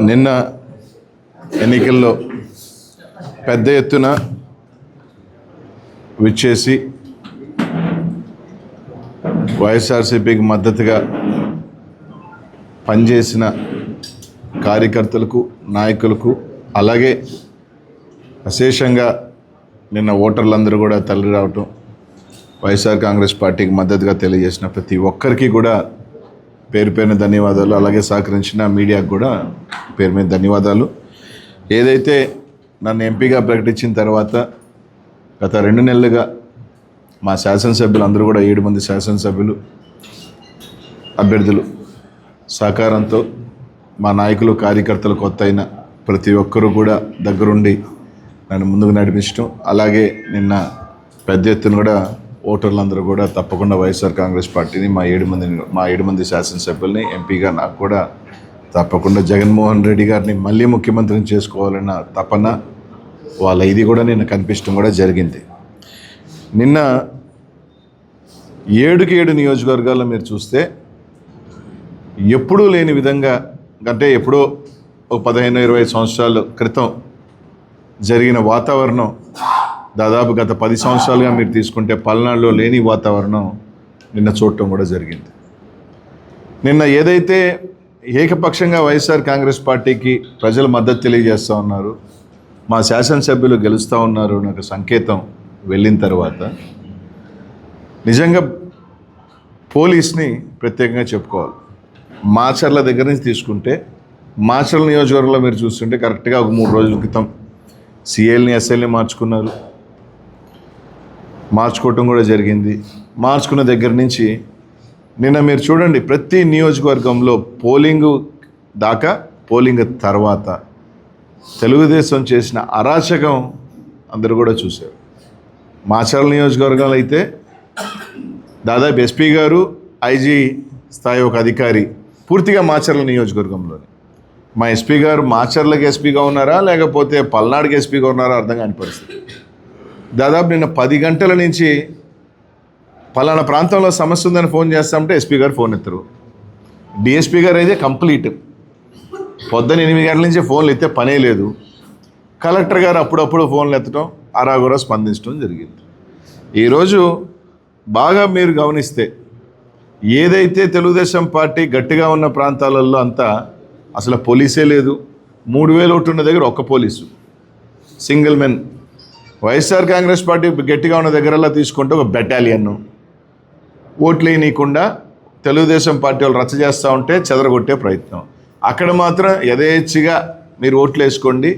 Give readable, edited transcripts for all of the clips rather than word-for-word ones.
నిన్న ఎన్నికల్లో పెద్ద ఎత్తున విచ్చేసి వైఎస్ఆర్సీపీకి మద్దతుగా పనిచేసిన కార్యకర్తలకు, నాయకులకు, అలాగే అశేషంగా నిన్న ఓటర్లందరూ కూడా తరలి రావటం, వైఎస్ఆర్ కాంగ్రెస్ పార్టీకి మద్దతుగా తెలియజేసిన ప్రతి ఒక్కరికి కూడా పేరు పేరున ధన్యవాదాలు. అలాగే సహకరించిన మీడియాకు కూడా పేరు మీద ధన్యవాదాలు. ఏదైతే నన్ను ఎంపీగా ప్రకటించిన తర్వాత గత 2 నెలలుగా మా శాసనసభ్యులు అందరూ కూడా 7 మంది శాసనసభ్యులు అభ్యర్థులు సహకారంతో మా నాయకులు, కార్యకర్తలు, కొత్త అయిన ప్రతి ఒక్కరూ కూడా దగ్గరుండి నన్ను ముందుకు నడిపించడం, అలాగే నిన్న పెద్ద ఎత్తున కూడా ఓటర్లందరూ కూడా తప్పకుండా వైఎస్ఆర్ కాంగ్రెస్ పార్టీని మా 7 మంది శాసనసభ్యుల్ని ఎంపీగా నాకు కూడా తప్పకుండా జగన్మోహన్ రెడ్డి గారిని మళ్ళీ ముఖ్యమంత్రిని చేసుకోవాలన్న తపన వాళ్ళ ఇది కూడా నిన్న కనిపించడం కూడా జరిగింది. నిన్న 7కి 7 నియోజకవర్గాల్లో మీరు చూస్తే ఎప్పుడూ లేని విధంగా, అంటే ఎప్పుడో ఒక 15-20 సంవత్సరాల క్రితం జరిగిన వాతావరణం దాదాపు గత 10 సంవత్సరాలుగా మీరు తీసుకుంటే పల్నాడులో లేని వాతావరణం నిన్న చూడటం కూడా జరిగింది. నిన్న ఏదైతే ఏకపక్షంగా వైఎస్ఆర్ కాంగ్రెస్ పార్టీకి ప్రజలు మద్దతు తెలియజేస్తూ ఉన్నారు, మా శాసనసభ్యులు గెలుస్తూ ఉన్నారు నాకు సంకేతం వెళ్ళిన తర్వాత నిజంగా పోలీస్ని ప్రత్యేకంగా చెప్పుకోవాలి. మాచర్ల దగ్గర నుంచి తీసుకుంటే మాచర్ల నియోజకవర్గంలో మీరు చూస్తుంటే కరెక్ట్గా ఒక 3 రోజుల క్రితం సిఎల్ని, ఎస్ఎల్ని మార్చుకోవటం కూడా జరిగింది. మార్చుకున్న దగ్గర నుంచి నిన్న మీరు చూడండి, ప్రతి నియోజకవర్గంలో పోలింగ్ దాకా, పోలింగ్ తర్వాత తెలుగుదేశం చేసిన అరాచకం అందరూ కూడా చూశారు. మాచర్ల నియోజకవర్గంలో అయితే దాదాపు ఎస్పీ గారు, ఐజీ స్థాయి ఒక అధికారి పూర్తిగా మాచర్ల నియోజకవర్గంలోనే. మా ఎస్పీ గారు మాచర్లకు ఎస్పీగా ఉన్నారా లేకపోతే పల్నాడుకి ఎస్పీగా ఉన్నారా అర్థం కాని పరిస్థితి. దాదాపు నిన్న 10 గంటల నుంచి పలానా ప్రాంతంలో సమస్య ఉందని ఫోన్ చేస్తామంటే ఎస్పీ గారు ఫోన్ ఎత్తరు. డిఎస్పీ గారు అయితే కంప్లీట్ పొద్దున్న 8 గంటల నుంచి ఫోన్లు ఎత్తే పనే లేదు. కలెక్టర్ గారు అప్పుడప్పుడు ఫోన్లు ఎత్తడం, అరాగురా స్పందించడం జరిగింది. ఈరోజు బాగా మీరు గమనిస్తే ఏదైతే తెలుగుదేశం పార్టీ గట్టిగా ఉన్న ప్రాంతాలలో అంతా అసలు పోలీసే లేదు. 3000 ఓట్లు ఉన్న దగ్గర ఒక్క police, single men. YSR Congress party గట్టిగా ఉన్న దగ్గరలా తీసుకుంటే ఒక బెటాలియన్. ఓట్లు వేయనీయకుండా తెలుగుదేశం పార్టీ వాళ్ళు రచ్చ చేస్తూ ఉంటే చెదరగొట్టే ప్రయత్నం. అక్కడ మాత్రం యథేచ్ఛగా మీరు ఓట్లు వేసుకోండి,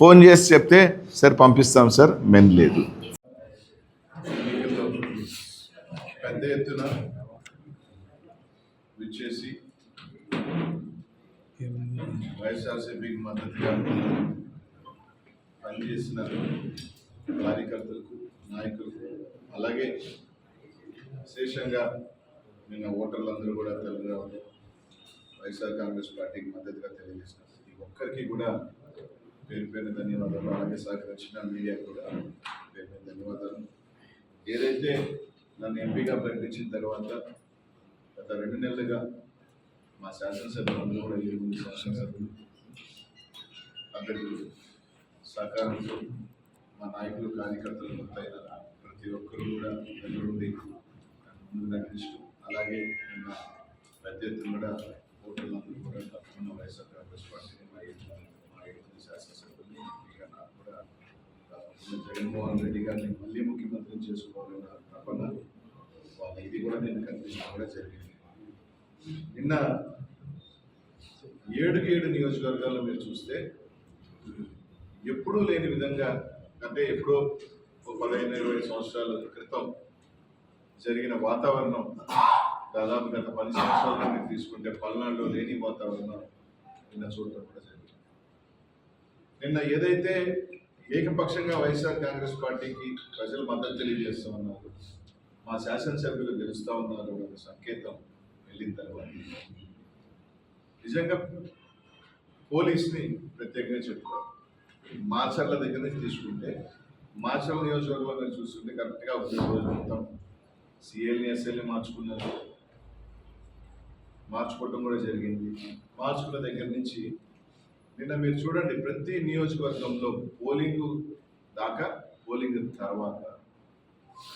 ఫోన్ చేసి చెప్తే సార్ పంపిస్తాం సార్, మెన్ లేదు. పెద్ద ఎత్తున విచ్చేసి వైఎస్ఆర్సీపీకి మద్దతుగా పనిచేసిన కార్యకర్తలకు, నాయకులకు, అలాగే విశేషంగా నిన్న ఓటర్లందరూ కూడా తరలి రావడం, వైఎస్ఆర్ కాంగ్రెస్ పార్టీకి మద్దతుగా తెలియజేసిన ప్రతి ఒక్కరికి కూడా పేరు పేరున ధన్యవాదాలు. అలాగే సహకరించిన మీడియా కూడా పేరు పేరున ధన్యవాదాలు. ఏదైతే నన్ను ఎంపీగా ప్రకటించిన తర్వాత గత 2 నెలలుగా మా శాసనసభ్యులందరూ కూడా 7 మంది శాసనసభ్యులు అభ్యర్థులు సహకారంతో మా నాయకులు, కార్యకర్తలు మొత్తం ప్రతి ఒక్కరు కూడా దగ్గరుండి ముందు నడిపిస్తూ, అలాగే నిన్న పెద్ద ఎత్తున కూడా ఓటర్లందరూ కూడా తప్పకుండా వైఎస్ఆర్ కాంగ్రెస్ పార్టీని మా 7 మంది శాసనసభ్యుల్ని ఎంపీగా నాకు కూడా జగన్మోహన్ రెడ్డి గారిని మళ్ళీ ముఖ్యమంత్రిని చేసుకోవాలన్న తపన వాళ్ళ ఇది కూడా నేను కనిపించడం కూడా జరిగింది. నిన్న 7కి 7 నియోజకవర్గాల్లో మీరు చూస్తే ఎప్పుడూ లేని విధంగా, అంటే ఎప్పుడో 15-20 సంవత్సరాల క్రితం జరిగిన వాతావరణం దాదాపు గత 10 సంవత్సరాలు మీరు తీసుకుంటే పల్నాడులో లేని వాతావరణం నిన్న చూడటం కూడా జరిగింది. నిన్న ఏదైతే ఏకపక్షంగా వైఎస్ఆర్ కాంగ్రెస్ పార్టీకి ప్రజలు మద్దతు తెలియజేస్తూ ఉన్నారు, మా శాసనసభ్యులు గెలుస్తూ ఉన్నారు అనే సంకేతం వెళ్ళిన తర్వాత నిజంగా పోలీస్ని ప్రత్యేకంగా చెప్తారు. మాచర్ల దగ్గర నుంచి తీసుకుంటే మాచర్ల నియోజకవర్గంలో మీరు చూస్తుంటే కరెక్ట్గా 1 రోజు మొత్తం సిఎల్ని, ఎస్ఎల్ని మార్చుకున్నారు. 3 రోజుల క్రితం సిఎల్ని, ఎస్ఎల్ని మార్చుకున్న దగ్గర నుంచి 7 మంది శాసనసభ్యులు 7 మంది అభ్యర్థులు సహకారంతో మా నాయకులు, కార్యకర్తలు మొత్తం ప్రతి ఒక్కరు కూడా దగ్గరుండి నన్ను ముందుకు నడిపిస్తూ, అలాగే మా 7 మంది శాసనసభ్యుల్ని ఎంపీగా నాకు కూడా తప్పకుండా వైఎస్ఆర్ కాంగ్రెస్ పార్టీని మా 7 మంది శాసనసభ్యుల్ని ఎంపీగా నాకు కూడా మార్చుకోవటం కూడా జరిగింది. మార్చుకున్న దగ్గర నుంచి నిన్న మీరు చూడండి, ప్రతి నియోజకవర్గంలో పోలింగ్ దాకా, పోలింగ్ తర్వాత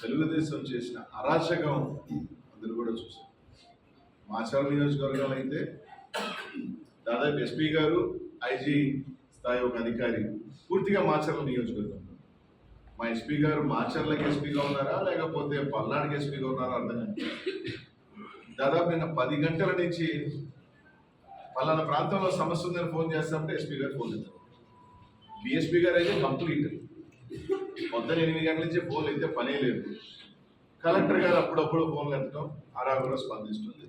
తెలుగుదేశం చేసిన అరాచకం అందరూ కూడా చూశారు. మాచర్ల నియోజకవర్గం అయితే దాదాపు ఎస్పీ గారు, ఐజీ స్థాయి ఒక అధికారి పూర్తిగా మాచర్ల నియోజకవర్గం. మా ఎస్పీ గారు మాచర్లకి ఎస్పీగా ఉన్నారా లేకపోతే పల్నాడుకి ఎస్పీగా ఉన్నారా అర్థం కాదు. దాదాపు నిన్న 10 గంటల నుంచి పలానా ప్రాంతంలో సమస్య ఉందని ఫోన్ చేస్తామంటే ఎస్పీ గారు ఫోన్ చేస్తారు. బిఎస్పీ గారు అయితే కంప్లీట్ మొత్తం 8 గంటల నుంచి ఫోన్లు అయితే పనే లేదు. కలెక్టర్ గారు అప్పుడప్పుడు ఫోన్లు ఎత్తడం, అరాగులో స్పందిస్తుంది.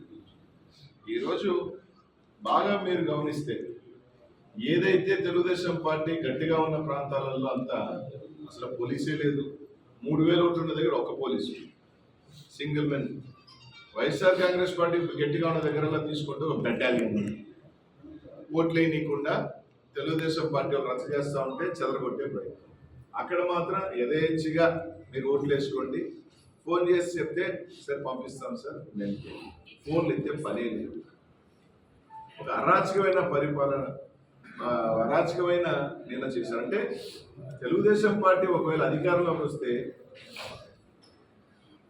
ఈరోజు బాగా మీరు గమనిస్తే ఏదైతే తెలుగుదేశం పార్టీ గట్టిగా ఉన్న ప్రాంతాలలో అంతా అసలు పోలీసే లేదు. 3000 ఓట్లు ఉన్న దగ్గర ఒక police, single men. YSR Congress party గట్టిగా ఉన్న దగ్గరలో తీసుకుంటే ఒక బెటాలియన్ ఉంది. ఓట్లు వేయనీయకుండా తెలుగుదేశం పార్టీ వాళ్ళు రచ్చ చేస్తూ ఉంటే చెదరగొట్టే ప్రయత్నం. అక్కడ మాత్రం యథేచ్ఛగా మీరు ఓట్లు వేసుకోండి, ఫోన్ చేసి చెప్తే సార్ పంపిస్తాం సార్, నేను ఫోన్లు అయితే పనే లేదు. ఒక అరాచకమైన పరిపాలన, అరాచకమైన నిన్న చేశారు. అంటే తెలుగుదేశం పార్టీ ఒకవేళ అధికారంలోకి వస్తే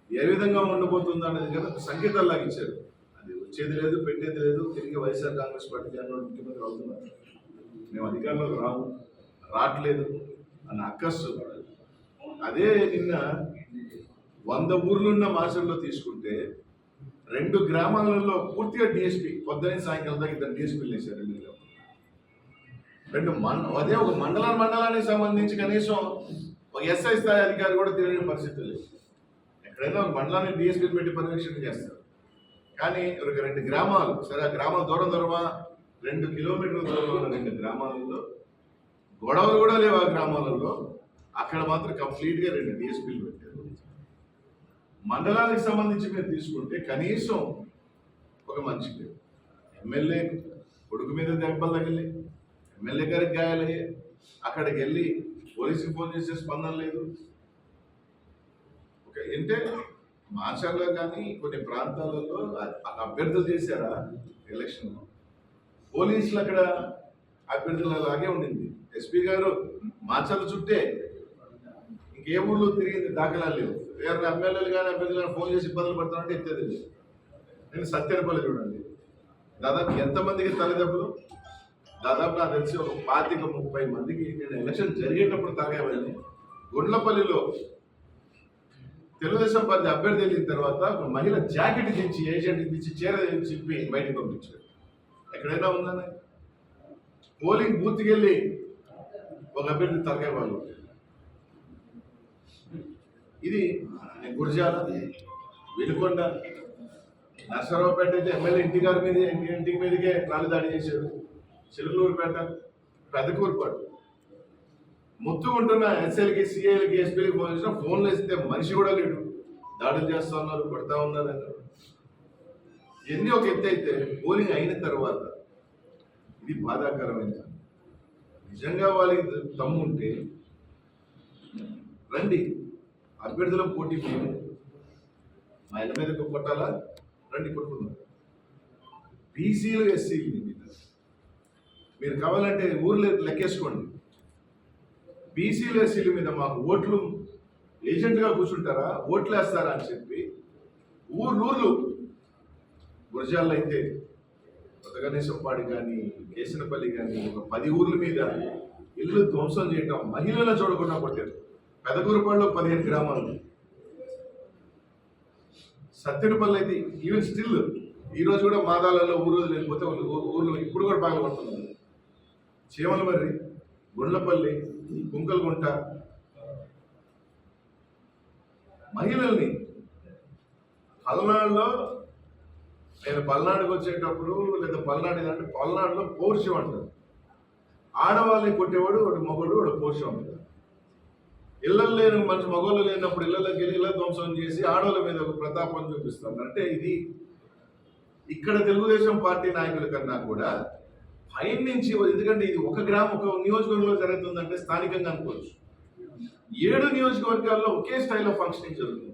ఏ విధంగా ఉండబోతుందో అనేది కదా సంకేతాల్లాగా ఇచ్చారు. అది వచ్చేది లేదు, పెట్టేది లేదు. తిరిగి వైఎస్ఆర్ కాంగ్రెస్ పార్టీ జనరల్ ముఖ్యమంత్రి అవుతున్నారు. మేము అధికారంలోకి రావట్లేదు అన్న అక్కస్సు. అదే నిన్న 100 ఊర్లున్న మాసంలో తీసుకుంటే 2 గ్రామాలలో పూర్తిగా డిఎస్పీ పొద్దున సాయంకాలం దాకా 2 డిఎస్పీలు వేశారు. 2 అదే ఒక మండలానికి సంబంధించి కనీసం ఒక ఎస్ఐ స్థాయి అధికారి కూడా తిరిగిన పరిస్థితి లేదు. ఎక్కడైనా ఒక మండలాన్ని డిఎస్పీలు పెట్టి పర్యవేక్షణ చేస్తారు. కానీ ఒక 2 గ్రామాలు, సరే ఆ గ్రామాలు దూరమా 2 కిలోమీటర్ల దూరంలో ఉన్న 2 గ్రామాలలో గొడవలు కూడా లేవు. ఆ గ్రామాలలో అక్కడ మాత్రం కంప్లీట్గా 2 డిఎస్పీలు పెట్టారు. మండలానికి సంబంధించి మీరు తీసుకుంటే కనీసం ఒక మంచి పేరు, ఎమ్మెల్యే కొడుకు మీద దెబ్బలు తగిలి ఎమ్మెల్యే గారికి గాయాలయ్యే, అక్కడికి వెళ్ళి పోలీసుకి ఫోన్ చేసే స్పందన లేదు. ఓకే, అంటే మాచర్లో కానీ కొన్ని ప్రాంతాలలో అభ్యర్థులు చేశారా ఎలక్షన్లో, పోలీసులు అక్కడ అభ్యర్థులు అలాగే ఉండింది. ఎస్పీ గారు మాచర్ల చుట్టే ఇంకే ఊళ్ళో తిరిగింది దాఖలాలు లేవు. వేరే ఎమ్మెల్యేలు కానీ అభ్యర్థులు కానీ ఫోన్ చేసి ఇబ్బందులు పడుతున్నారంటే ఎత్తేది లేదు. నేను సత్యనపల్లి చూడండి, దాదాపు ఎంతమందికి తలదెబ్బలు, దాదాపు నాకు తెలిసి ఒక 25-30 మందికి నేను ఎలక్షన్ జరిగేటప్పుడు తాగేవాడిని. గుండ్లపల్లిలో తెలుగుదేశం పార్టీ అభ్యర్థి వెళ్ళిన తర్వాత ఒక మహిళ జాకెట్ దించి, ఏజెంట్ దించి, చీర చింపి బయటకు పంపించాడు. ఎక్కడైనా ఉందని పోలింగ్ బూత్కి వెళ్ళి ఒక అభ్యర్థి తరగేవాళ్ళు. ఇది గురజాల, వినుకొండ, నర్సరావుపేట అయితే ఎమ్మెల్యే ఇంటి మీదకే రాళ్ళు దాడి చేశాడు. చిలుకూరుపేట, పెదకూరుపాటు, ముత్తుకుంటున్న ఎస్ఎల్కి, సిఐలకి, ఎస్పీలకి ఫోన్ చేసినా ఫోన్లు వేస్తే మనిషి కూడా లేడు. దాడులు చేస్తూ ఉన్నారు, కొడతా ఉన్నారు. ఇవన్నీ ఒక ఎత్తు అయితే పోలింగ్ అయిన తర్వాత ఇది బాధాకరమైన. నిజంగా వాళ్ళకి దమ్ము ఉంటే రండి, అభ్యర్థుల పోటీ మేము మా ఇళ్ళ మీద కొట్టాలా, రండి కొట్టుకుందాం. బీసీలు, ఎస్సీలు మీద మీరు కావాలంటే ఊర్లో లెక్కేసుకోండి. బీసీలు, ఎస్సీల మీద మాకు ఓట్లు ఏజెంట్గా కూర్చుంటారా, ఓట్లు వేస్తారా అని చెప్పి ఊర్లు గురజాల్లో అయితే కొత్తగణేశంపాడి కానీ, కేసనపల్లి కానీ ఒక 10 ఊర్ల మీద ఇల్లు ధ్వంసం చేయటం, మహిళలను చూడకుండా కొట్టారు. పెదకూరుపాడులో 15 గ్రామాలు, సత్యనపల్లి అయితే ఈవెన్ స్టిల్ ఈరోజు కూడా మాదాలలో ఊరు లేకపోతే ఊర్లో ఇప్పుడు కూడా బాగా పడుతున్నారు. చీమలమర్రి, గుండ్లపల్లి, కుంకలగుంట మహిళల్ని పల్నాడులో, నేను పల్నాడుకి వచ్చేటప్పుడు లేదా పల్నాడులో పౌరుషం అంటారు. ఆడవాళ్ళని కొట్టేవాడు వాడు మగవాడు, వాడు పౌరుషం అంటారు. ఇళ్ళల్లో లేని మనిషి మగవాళ్ళు లేనప్పుడు ఇళ్ళలోకి వెళ్ళి ఇళ్ళ ధ్వంసం చేసి ఆడవాళ్ళ మీద ఒక ప్రతాపం చూపిస్తారు. అంటే ఇది ఇక్కడ తెలుగుదేశం పార్టీ నాయకుల కన్నా కూడా పైన నుంచి, ఎందుకంటే ఇది ఒక నియోజకవర్గంలో జరుగుతుందంటే స్థానికంగా అనుకోవచ్చు. 7 నియోజకవర్గాల్లో ఒకే స్టైల్లో ఫంక్షనింగ్ జరుగుతుంది.